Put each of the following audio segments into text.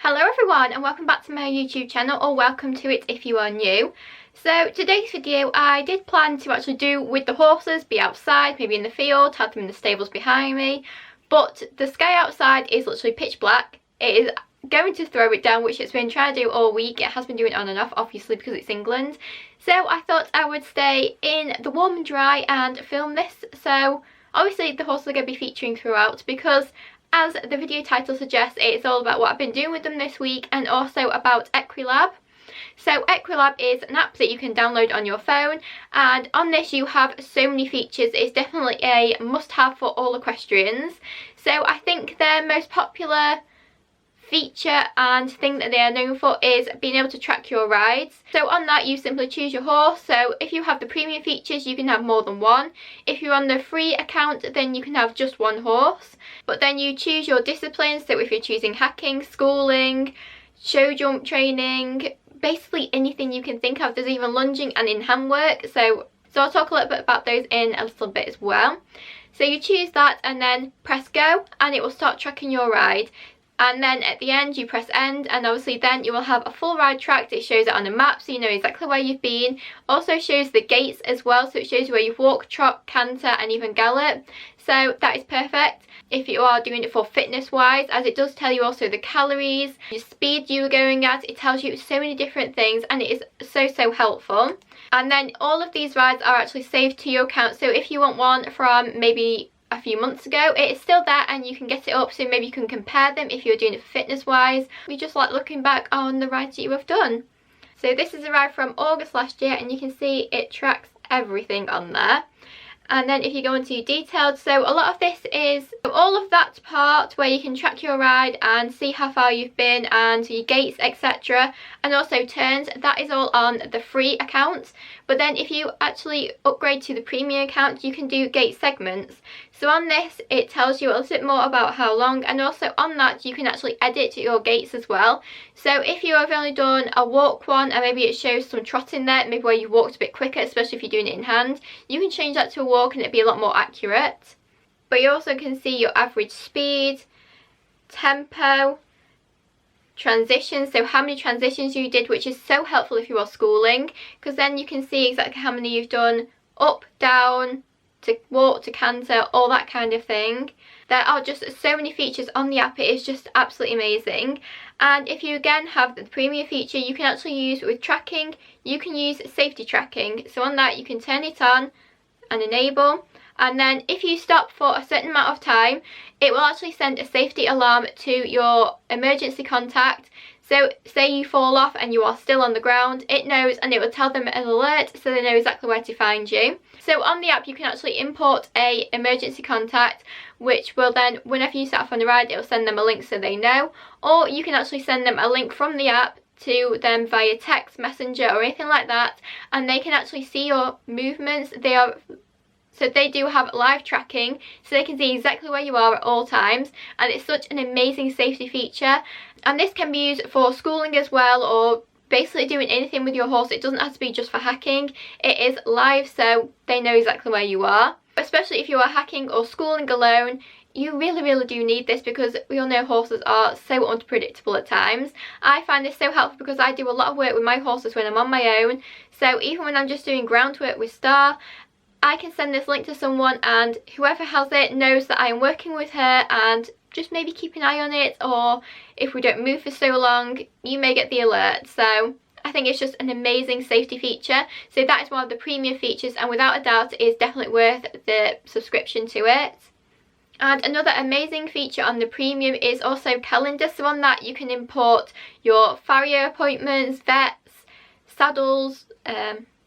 Hello everyone and welcome back to my YouTube channel, or welcome to it if you are new. So today's video I did plan to actually do with the horses, be outside, maybe in the field, have them in the stables behind me, but the sky outside is literally pitch black. It is going to throw it down, which it's been trying to do all week. It has been doing on and off, obviously, because it's England. So I thought I would stay in the warm and dry and film this. So obviously the horses are going to be featuring throughout because, as the video title suggests, it's all about what I've been doing with them this week and also about Equilab. So Equilab is an app that you can download on your phone, and on this you have so many features. It's definitely a must-have for all equestrians. So I think their most popular feature and thing that they are known for is being able to track your rides. So on that you simply choose your horse. So if you have the premium features you can have more than one. If you're on the free account then you can have just one horse. But then you choose your disciplines, so if you're choosing hacking, schooling, show jump training, basically anything you can think of. There's even lunging and in-hand work. So I'll talk a little bit about those in a little bit as well. So you choose that and then press go and it will start tracking your ride. And then at the end you press end, and obviously then you will have a full ride tracked. It shows it on a map so you know exactly where you've been. Also shows the gaits as well, so it shows you where you've walked, trot, canter and even gallop. So that is perfect if you are doing it for fitness wise, as it does tell you also the calories, the speed you were going at. It tells you so many different things and it is so helpful. And then all of these rides are actually saved to your account, so if you want one from maybe a few months ago, it is still there and you can get it up, so maybe you can compare them if you're doing it for fitness wise. We just like looking back on the rides that you have done. So this is a ride from August last year and you can see it tracks everything on there. And then if you go into detailed, so a lot of this is all of that part where you can track your ride and see how far you've been and your gaits, etc, and also turns. That is all on the free account. But then if you actually upgrade to the premium account you can do gait segments. So on this it tells you a little bit more about how long, and also on that you can actually edit your gaits as well. So if you have only done a walk one and maybe it shows some trotting there, maybe where you walked a bit quicker, especially if you're doing it in hand, you can change that to a walk and it'll be a lot more accurate. But you also can see your average speed, tempo, transitions, so how many transitions you did, which is so helpful if you are schooling, because then you can see exactly how many you've done, up, down, to walk, to canter, all that kind of thing. There are just so many features on the app. It is just absolutely amazing. And if you again have the premium feature, you can actually use with tracking, you can use safety tracking. So on that you can turn it on and enable, and then if you stop for a certain amount of time it will actually send a safety alarm to your emergency contact. So say you fall off and you are still on the ground, it knows and it will tell them an alert so they know exactly where to find you. So on the app you can actually import a emergency contact, which will then, whenever you set off on the ride, it will send them a link so they know. Or you can actually send them a link from the app to them via text, messenger or anything like that, and they can actually see your movements. So they do have live tracking, so they can see exactly where you are at all times, and it's such an amazing safety feature. And this can be used for schooling as well, or basically doing anything with your horse. It doesn't have to be just for hacking. It is live, so they know exactly where you are. Especially if you are hacking or schooling alone, you really do need this, because we all know horses are so unpredictable at times. I find this so helpful because I do a lot of work with my horses when I'm on my own. So even when I'm just doing groundwork with Star, I can send this link to someone and whoever has it knows that I am working with her, and just maybe keep an eye on it, or if we don't move for so long you may get the alert. So I think it's just an amazing safety feature. So that is one of the premium features, and without a doubt it is definitely worth the subscription to it. And another amazing feature on the premium is also calendar. So on that you can import your farrier appointments, vets, saddles,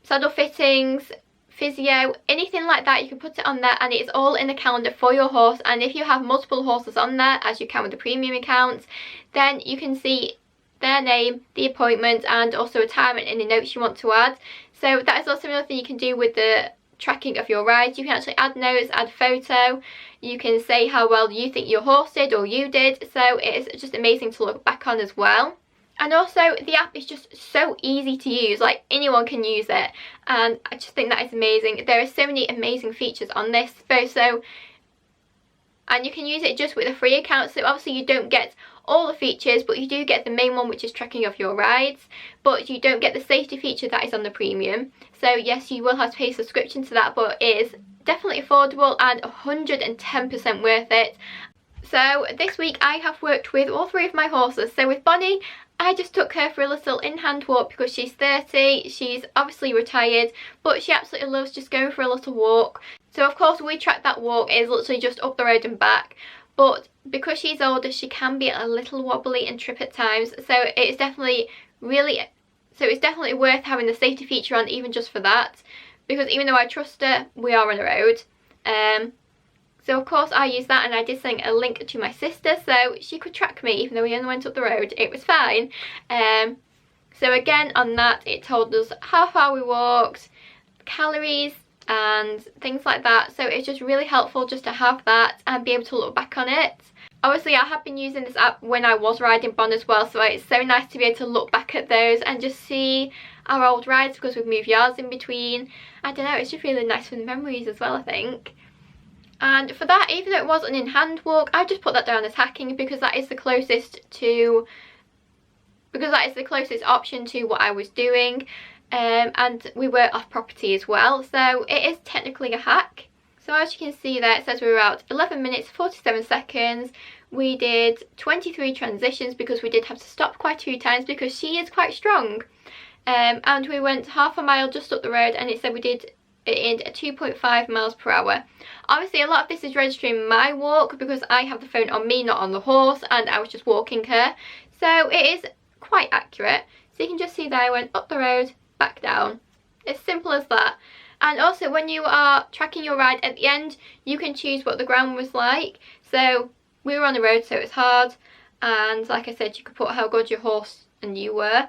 saddle fittings, physio, anything like that. You can put it on there and it's all in the calendar for your horse. And if you have multiple horses on there, as you can with the premium account, then you can see their name, the appointment, and also a time and any notes you want to add. So that is also another thing you can do with the tracking of your rides. You can actually add notes, add photo, you can say how well you think your horse did or you did. So it is just amazing to look back on as well. And also the app is just so easy to use, like anyone can use it, and I just think that is amazing. There are so many amazing features on this, so and you can use it just with a free account, so obviously you don't get all the features, but you do get the main one, which is tracking of your rides, but you don't get the safety feature that is on the premium. So yes, you will have to pay a subscription to that, but it is definitely affordable and 110% worth it. So this week I have worked with all 3 of my horses. So with Bonnie, I just took her for a little in-hand walk because she's 30, she's obviously retired, but she absolutely loves just going for a little walk. So of course we track that walk, it is literally just up the road and back, but because she's older she can be a little wobbly and trip at times, so it's definitely worth having the safety feature on, even just for that, because even though I trust her, we are on the road. So of course I used that, and I did send a link to my sister so she could track me even though we only went up the road. It was fine. So again on that it told us how far we walked, calories and things like that, so it's just really helpful just to have that and be able to look back on it. Obviously I have been using this app when I was riding Bon as well, so it's so nice to be able to look back at those and just see our old rides because we've moved yards in between. I don't know, it's just really nice for the memories as well, I think. And for that, even though it was an in-hand walk, I just put that down as hacking because that is the closest option to what I was doing, and we were off property as well, so it is technically a hack. So as you can see there, it says we were out 11 minutes 47 seconds. We did 23 transitions because we did have to stop quite a few times because she is quite strong, and we went half a mile just up the road, and it said we did it at 2.5 miles per hour. Obviously a lot of this is registering my walk because I have the phone on me, not on the horse, and I was just walking her, so it is quite accurate. So you can just see that I went up the road, back down. It's simple as that. And also when you are tracking your ride at the end, you can choose what the ground was like. So we were on the road, so it's hard, and like I said, you could put how good your horse and you were.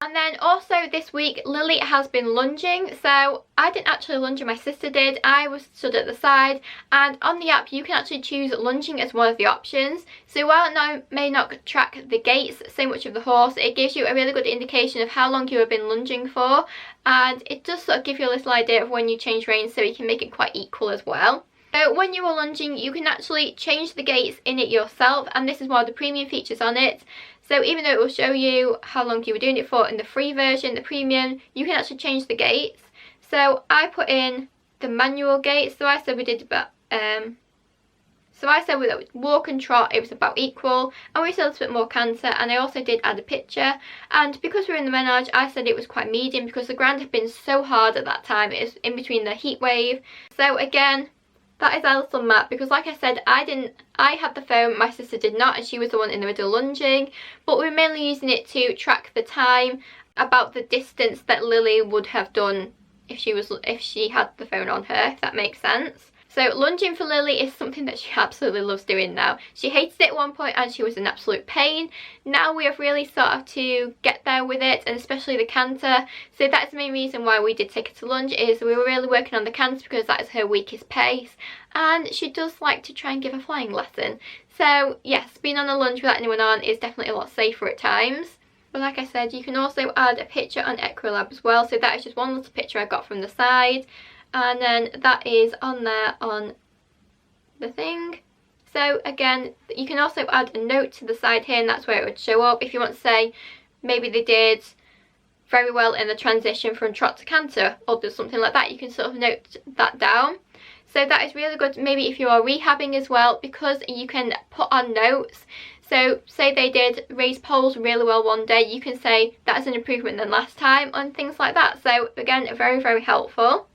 And then also this week Lily has been lunging, so I didn't actually lunge, my sister did. I was stood at the side, and on the app you can actually choose lunging as one of the options. So while it may not track the gaits so much of the horse, it gives you a really good indication of how long you have been lunging for, and it does sort of give you a little idea of when you change reins, so you can make it quite equal as well. So when you are lunging, you can actually change the gaits in it yourself, and this is one of the premium features on it. So even though it will show you how long you were doing it for in the free version, the premium, you can actually change the gaits. So I put in the manual gaits, so I said we did about, with walk and trot it was about equal, and we said a little bit more canter, and I also did add a picture. And because we're in the menage, I said it was quite medium because the ground had been so hard at that time. It was in between the heat wave. So again, that is our little map, because like I said, I had the phone, my sister did not, and she was the one in the middle lunging, but we're mainly using it to track the time, about the distance that Lily would have done if she had the phone on her, if that makes sense. So lunging for Lily is something that she absolutely loves doing now. She hated it at one point and she was an absolute pain. Now we have really started to get there with it, and especially the canter. So that's the main reason why we did take her to lunge, is we were really working on the canter because that is her weakest pace. And she does like to try and give a flying lesson. So yes, being on a lunge without anyone on is definitely a lot safer at times. But like I said, you can also add a picture on Equilab as well. So that is just one little picture I got from the side. And then that is on there on the thing. So again, you can also add a note to the side here, and that's where it would show up. If you want to say maybe they did very well in the transition from trot to canter, or do something like that, you can sort of note that down. So that is really good, maybe if you are rehabbing as well, because you can put on notes. So say they did raise poles really well one day, you can say that is an improvement than last time, and things like that. So again, very, very helpful.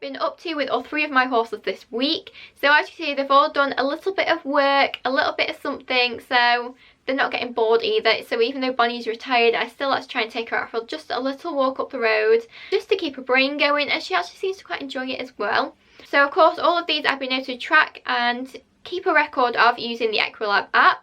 been up to with all 3 of my horses this week. So as you see, they've all done a little bit of work, a little bit of something, so they're not getting bored either. So even though Bonnie's retired, I still like to try and take her out for just a little walk up the road, just to keep her brain going, and she actually seems to quite enjoy it as well. So of course all of these I've been able to track and keep a record of using the Equilab app.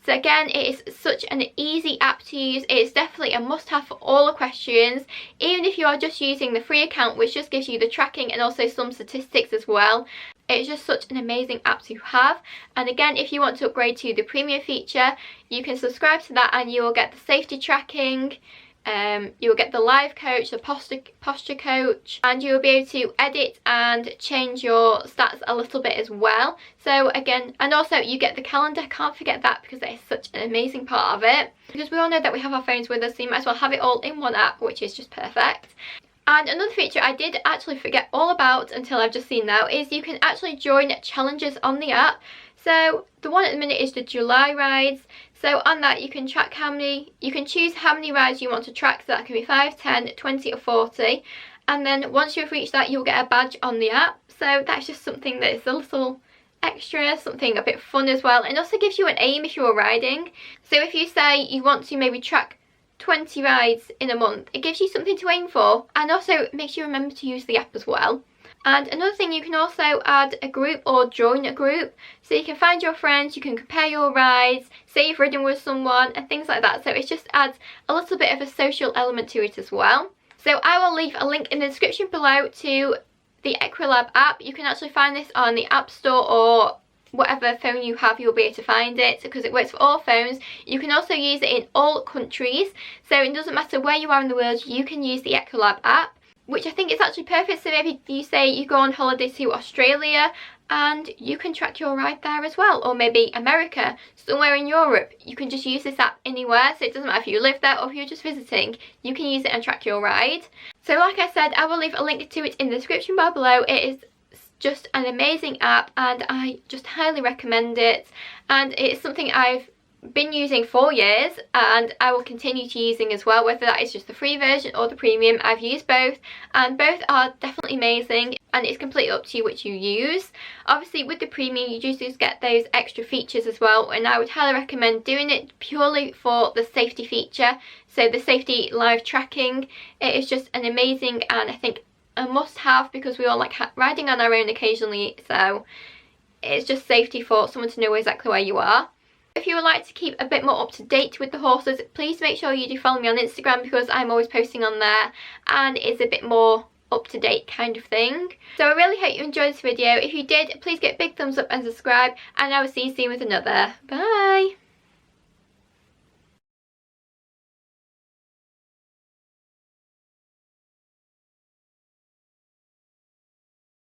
So again, it is such an easy app to use. It's definitely a must-have for all equestrians, even if you are just using the free account, which just gives you the tracking and also some statistics as well. It's just such an amazing app to have. And again, if you want to upgrade to the premium feature, you can subscribe to that and you will get the safety tracking, you will get the live coach, the posture coach, and you will be able to edit and change your stats a little bit as well. So again, and also you get the calendar. Can't forget that, because that is such an amazing part of it, because we all know that we have our phones with us, so you might as well have it all in one app, which is just perfect. And another feature I did actually forget all about until I've just seen now is you can actually join challenges on the app. So the one at the minute is the July rides. So on that you can track you can choose how many rides you want to track. So that can be 5, 10, 20 or 40. And then once you've reached that, you'll get a badge on the app. So that's just something that is a little extra, something a bit fun as well. And also gives you an aim if you're riding. So if you say you want to maybe track 20 rides in a month, it gives you something to aim for, and also makes you remember to use the app as well. And another thing, you can also add a group or join a group, so you can find your friends, you can compare your rides, say you've ridden with someone and things like that. So it just adds a little bit of a social element to it as well. So I will leave a link in the description below to the Equilab app. You can actually find this on the App Store, or whatever phone you have, you'll be able to find it, because it works for all phones. You can also use it in all countries, so it doesn't matter where you are in the world, you can use the Equilab app, which I think is actually perfect. So maybe you say you go on holiday to Australia and you can track your ride there as well, or maybe America, somewhere in Europe. You can just use this app anywhere, so it doesn't matter if you live there or if you're just visiting, you can use it and track your ride. So like I said, I will leave a link to it in the description bar below. It is just an amazing app and I just highly recommend it, and it's something I've been using for years and I will continue to using as well, whether that is just the free version or the premium. I've used both and both are definitely amazing, and it's completely up to you which you use. Obviously with the premium you just get those extra features as well, and I would highly recommend doing it purely for the safety feature. So the safety live tracking, it is just an amazing, and I think a must-have, because we all like riding on our own occasionally, so it's just safety for someone to know exactly where you are. If you would like to keep a bit more up to date with the horses, please make sure you do follow me on Instagram, because I'm always posting on there and it's a bit more up to date kind of thing. So I really hope you enjoyed this video. If you did, please give a big thumbs up and subscribe, and I will see you soon with another. Bye!